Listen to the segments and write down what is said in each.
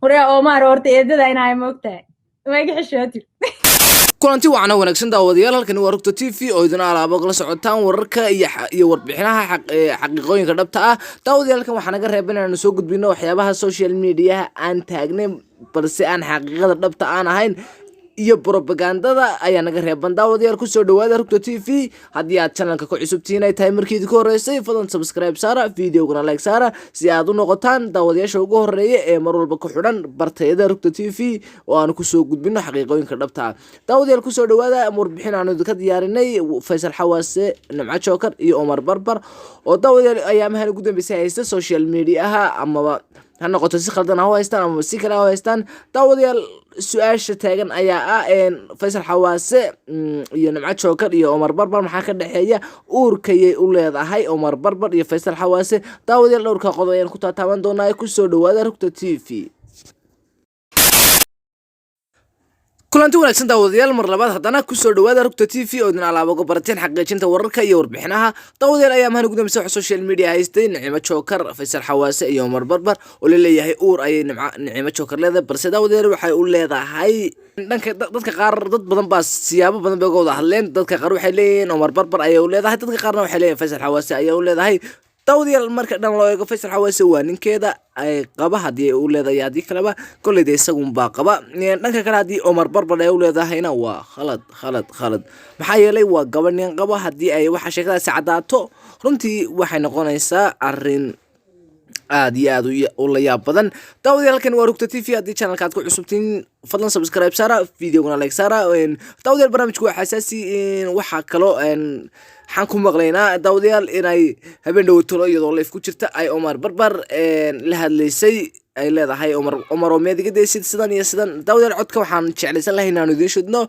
وريا عمر horta eedada inay moogtahay way xishooti kulanti waana wanaagsan daawadayaal halkan waa Rugta TV oo idin alaabo kala socotaan wararka iyo warbixinaha xaqiiqooyinka dhabta ah daawadayaalkan waxaan naga reebay inaan soo gudbino waxyaabaha social media aan taagnay balse aan xaqiiqada dhabta aan ahayn iyo propagandada ayaa naga reeban daawadayaal ku soo dhawaada Rugta TV haddii aad channelka ku cusubtiin ay tahay markii idinku horeysay fadlan subscribe saara videogana like saara si aad u noqotaan daawadayaasha ugu horeeya ee mar walba ku xidhan bartayada Rugta TV oo aan ku soo gudbino xaqiiqooyinka dhabta ah daawadayaal ku soo dhawaada warbixin aan idinka diyaarinay Faysal Xawaase Nimco Joker iyo Omar Barbar oo daawadayaal ayaamahan ugu dambeysay haysta social media ama هن قطع سخلدنا هو هستان أما سكلا هو هستان داوديال سؤال تاجن أيا فيصل حواسة ينمع شوكر يا عمر بربر محاكر دحية أوركي يقول هذا هاي عمر بربر يا فيصل حواسة داوديال أوركا قضايا كنت أتمنى دونا يكون سودو هذا ركض تيفي kulanti wanaagsan daawadayaal mar labaad hadana ku soo dhawaada Rugta TV oo idin alaabo gobarteen xaqiijinta wararka iyo warbixinaha daawadayaal ayaamahan ugu dambeysay social media haystay Nimco Joker Faysal Xawaase iyo Omar Barbar oo leeyahay uur ay Nimco Joker leedahay balse daawadayaal waxay u leedahay dhanka dadka qaar dad badan baa siyaabo badan bay uga wada hadleen dadka qaar waxay leeyihiin Omar Barbar ay u leedahay dadka qaarna waxay leeyihiin Faysal Xawaase ay u leedahay daawadayaal marka dhan loo eego Faysal Xawaase waa ninkeeda ay qaba hadii uu leedahay hadii kaleba kulliday isagu baa qaba dhanka kale hadii Omar Barbar ay u leedahayna waa khalad maxaa yeelay waa gabaneen qaba hadii ay waxa sheekadaas cadaato runtii waxay noqonaysaa arrin aad iyo aad u la yaab badan daawadayaal waa Rugta TV hadii channelka aad ku cusubtiin fadlan subscribe saara videogana like saara daawadayaal barnaamijku waa xasaasi waxa kale waxaan ku maqlaynaa daawadayaal inay habeen dhow tolo iyadoo live ku jirta ay Omar Barbar la hadlaysay ay leedahay Omar oo meediga deesid sidan iyo sidan daawadayaal codka waxaan jeclaysan lahayn inaan idiin shidno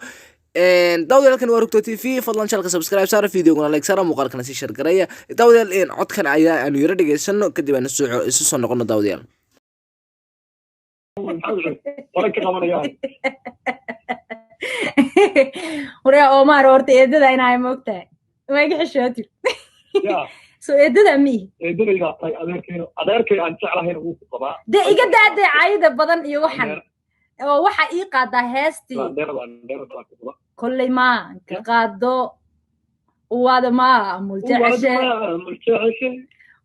daawadayaal waa Rugta TV fadlan channelka subscribe saara videogana like saara muuqaalkana si share gareeya daawadayaal codkan ayaa aanu yara dhageysano kadib aan isu soo noqono daawadayaal وريا عمر horta eedada inay moogtahay way xishooti soo eedada mi eedada tay adeerkay aan jeclahay uu ku qabaa de iga daaday caayida badan iyo waxan oo waxa ii qaada heesti kulli ma ka qaado wada ma muljaashe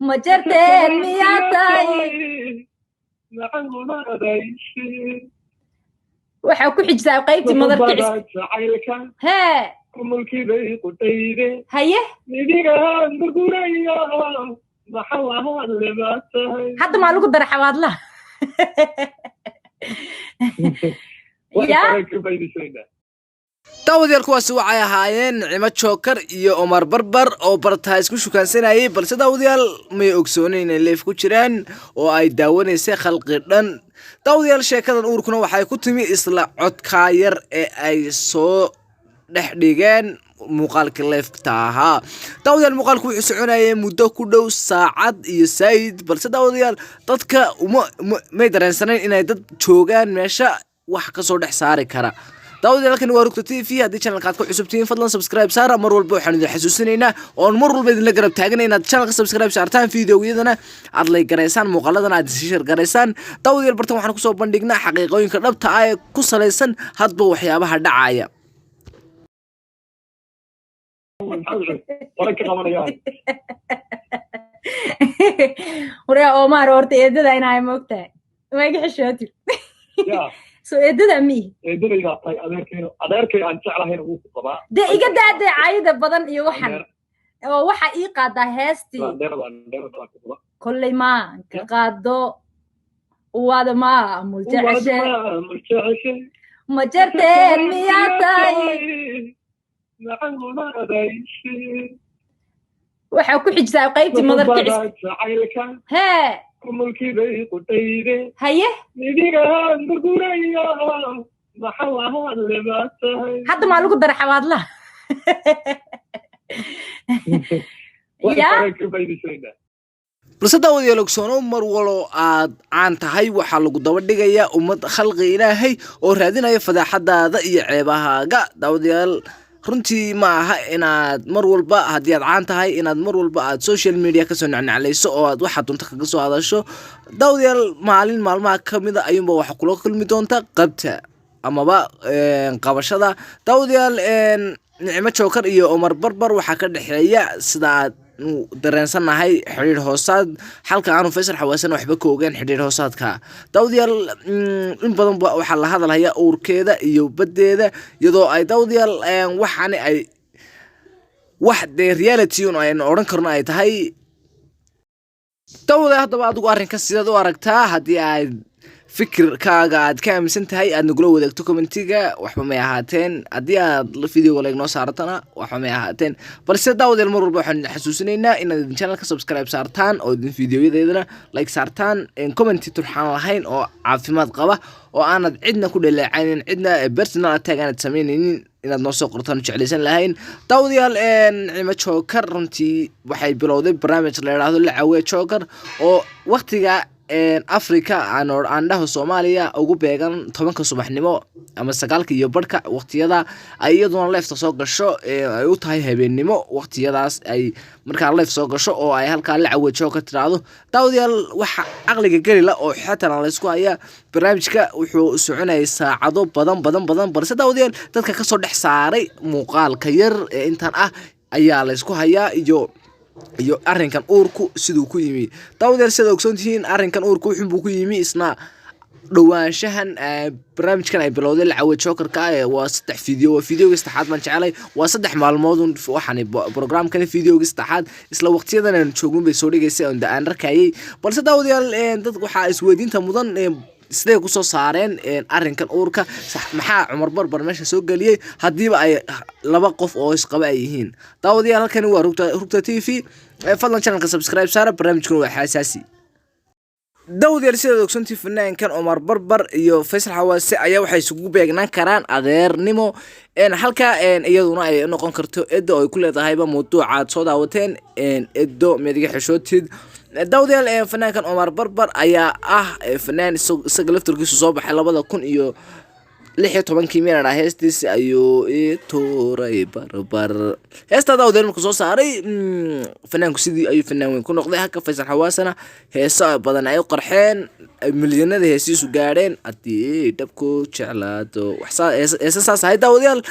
ma jarteen miyatay waxa ku xijsaa qaybti madarkiis hee mulkiday qutayde haye nidigaan gurguraya maxaa leeyahay hadda ma lagu dar xawaadla ya daawadayaal kuwaasi waxay ahaayeen Nimco Joker iyo Omar Barbar oo bartaa isku shukaansanayay balse daawadayaal may ogsooneen in live ku jiraan oo ay daawanaysay khalqi dhan daawadayaal sheekadan uurkuna waxay ku timi isla codka yar ee ay soo dhexdhigeen muuqaalka live-ka ahaa daawadayaal muuqaalku wuxuu soconayay muddo ku dhow saacad iyo saayid balse daawadayaal dadka may dareensanayn inay dad joogaan meesha wax ka soo dhex saari kara daawadayaal waa Rugta TV hadii channelka aad ku cusubtiin fadlan subscribe saara mar walba waxaan idin xasuusinaynaa oo mar walba idin la garab taaganaynaa inaad channelka subscribe saartaan videoyadana aad like gareysaan muuqaaladana aad share gareysaan daawadayaal bartan waxaan ku soo bandhignaa xaqiiqooyinka dhabta ah ee ku saleysan hadba waxyaabaha dhacaya وريا عمر horta eedada inay moogtahay way xishooti soo eedada mi eedada tay adeerkay aan jeclahay uu ku qabaa de iga daaday caayida badan iyo waxan oo waxa ii qaada heesti kulli ma ka qaado wada ma muljaashe ma jarteen miyatay waxa ku xijsaa qaybti madarkiis hee mulkiday qutayde haye nidigaan gurguraya maxaa leeyahay hadda ma lagu dar xawaadla ya balse daawadayaal ogsoono mar walo aad caan tahay waxaa lagu daba dhigayaa ummad khalqi ilaahay oo raadinaya fadaaxadaada iyo ceebahaaga daawadayaal runtii ma aha inaad mar walba haddii aad caan tahay inaad mar walba aad social media kasoo nacnaclayso oo aad waxaad doonta kaga soo hadasho. daawadayaal maalin maalmaha ka mid a ayuunba waxa kula kulmi doonta qabta amaba qabashada. daawadayaal Nicimo Jookar iyo Omar Barbar waxaa ka dhexeeya sida aad dareensanahay xiriir hoosaad, halka aanu Faysal Xawaasan waxba ka ogaan xiriir hoosaadka. daawadayaal in badan waxaa la hadalhayaa uurkeeda iyo badeeda, iyadoo ay daawadayaal waxaani ay wax de reality aynu oran karno ay tahay. daawadayaal haddaba adigu arrinka sidaad u aragtaa? haddii aad fikirkaaga aad ka aaminsan tahay aad nagula wadaagto commentiga waxba may ahaateen. haddii aad videoga like noo saaratana waxba may ahaateen. balse daawadayaal mar walba waxaan xasuusinaynaa inaad channelka subscribe saartaan oo videoyadeedana like saartaan, comment turxaan lahayn oo caafimaad qaba oo aanad cidna ku dhaleecaynin, cidna personal attack aanad sameynaynin inaad noo soo qortaan jeclaysan lahayn. daawadayaal Nicimo Jookar runtii waxay bilowday barnaamij la yiraahdo La Caawiya Jookar oo waqtiga Africa aan dhaho Soomaaliya ugu beegan 10 subaxnimo ama 9 iyo barka waqtiyada ay iyaduna leefta soo gasho ay u tahay habeenimo. waqtiyadaas ay markaa leef soo gasho oo ay halka La Caawiya Jookar tiraado. daawadayaal waxa aqliga gali la oo xitaa la isku haya barnaamijka wuxuu soconayay saacado badan balse daawadayaal dadka ka soo dhex saaray muuqaalka yar ee intaan ah ayaa la isku hayaa iyo arrinkan uurku sidoo ku yimi. daawadayaal sida ogsoontihiin arrinkan uurku wuxuu ku yimi isna dhawaanshahan barnaamijkan ay bilowday La Caawiya Jookar waa 3 video. videoga saddexaad baan jecelay, waa 3 maalmood waxaan programkan videoga saddexaad isla waqtiyadan aan joognay bay soo dhigaysay oo aan arkayay. balse daawadayaal dad waxa isweydiinta mudan sidee ku soo saareen arrinkan uurka maxaa Omar Barbar meesha soo galiyay hadiiba ay laba qof oo isqaba ay yihiin. daawadayaal halkani waa Rugta TV, fadlan channelka subscribe saara, barnaamijkuna waa xasaasi. daawadayaal sida ogsoontii fanaankan Omar Barbar iyo Faysal Xawaase ayaa waxay isugu beegnaan karaan adeernimo halka iyaduna ay noqon karto edo ay ku leedahayba mawduucaad soo daawateen edo meediga xishootid. daawadayaal fanaankan Omar Barbar ayaa fanaan isaga laftirkiisu soo baxay 2016 meelana heestiisa ayuu tuuray barbar. heesta daawadayaal markuu soo saaray fanaanku sidii ayuu fanaan weyn ku noqday. halka Faysal Xawaasana heeso badan ay u qarxeen, milyanada heesiisu gaadheen haddii dabku jeclaado heesasaas ahay. daawadayaal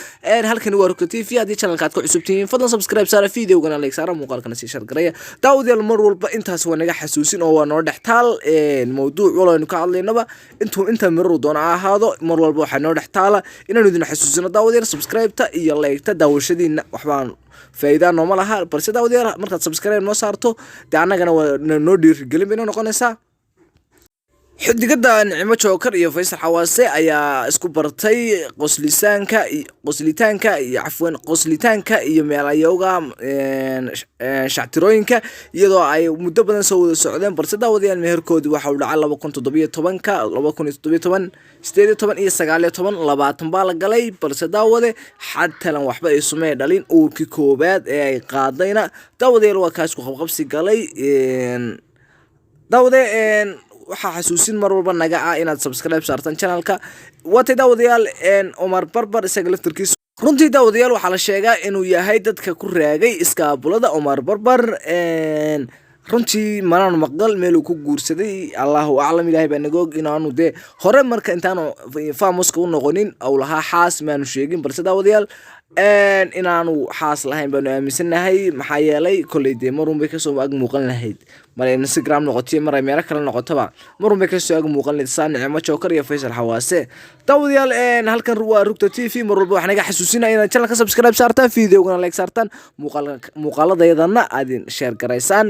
halkani waa Rugta TV. haddii channelka aad ku cusubtihiin fadlan subscribe saara, videogana like saara, muuqaalkana sii share gareeya. daawadayaal mar walba intaas waa naga xasuusin oo waa noo dhextaal mawduuc walba ka hadlaynaba inta marar doona ahaado mar walba waxa noo dhextaala inaanu idin xasuusino. daawadayaal subscribe-ta iyo like-ta daawashadiina waxbaan faa'iido nooma laha, balse daawadayaal markaad subscribe noo saarto de annagana waa noo dhiirigelin bay noqonaysaa. xidigada Nicimo Jookar iyo Faysal Xawaase ayaa isku bartay qoslitaanka iyo meelayowga shactirooyinka iyadoo ay muddo badan soo wada socdeen. balse daawadayaal meherkoodii waxa uu dhacay 2017 iyo 19 baa la galay. balse daawade xatalan waxba ay sumee dhalin uurkii koobaad ee ay qaadayna daawadayaal waa kaas ku qabqabsi galay. daawade waxaa xasuusin mar walba naga inaad subscribe saartaan channelka. waatay daawadayaal Omar Barbar isaga laftirkiisu runtii daawadayaal waxaa la sheegaa inuu yahay dadka ku raagay iskaabulada Omar Barbar. runtii manaan maqal meel uu ku guursaday, Allahu a'lam, Ilaahay baa naga og inaanu de hore marka intaanu faamuska u noqonin aw lahaa xaas maanu sheegin. balse daawadayaal inaanu xaas lahayn baanu aaminsanahay, maxaa yeelay kolley de marun bay kasoo ag muuqan lahayd, mar Instagram noqotay, mar meelo kale noqotaba marun bay kasoo ag muuqan lahayd Nicimo Jookar iyo Faysal Xawaase. daawadayaal halkan waa Rugta TV. mar walba waxaan naga xasuusinaa inaad channelka subscribe saartaan, videogana like saartaan, muuqaaladayadana aad share garaysaan.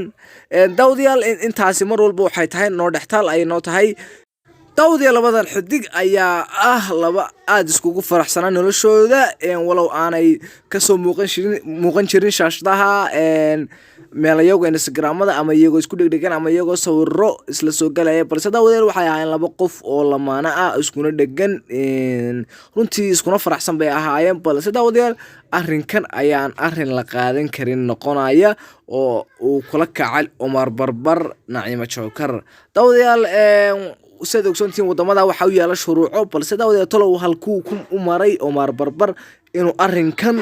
daawadayaal intaasi mar walba waxay tahay noo dhextaal ay noo tahay. daawadayaal labadan xidig ayaa laba aad iskugu faraxsanaa noloshooda walow aanay kasoo muuqan jirin shaashadaha meelayoga Instagramada ama iyagoo isku dhegdhegan ama iyagoo sawiro isla soo galaya. balse daawadayaal waxay ahaayeen laba qof oo lamaana iskuna dhegan runtii iskuna faraxsan bay ahaayeen. balse daawadayaal arrinkan ayaan arrin la qaadan karin noqonaya oo uu kula kacay Omar Barbar Nicimo Jookar. daawadayaal sida ogsoontiin wadamada waxa uu yaala shuruuco, balse daawadayaal talow halkuu u maray Omar Barbar inuu arrinkan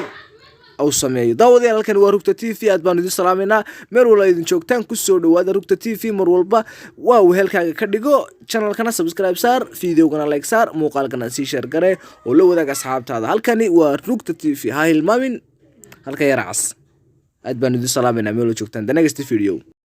أو سميه داوديال halkan waa rugta TV aad baan idin salaameynaa meel wala idin joogtaan ku soo dhawaada rugta TV mar walba waa wehelkaaga ka dhigo channelkana subscribe saar videogana like saar muuqaalkana sii share gare oo la wadaag asxaabtaada halkani waa rugta TV ha hilmaamin halka yar cas aad baan idin salaameynaa meel wala joogtaan the next video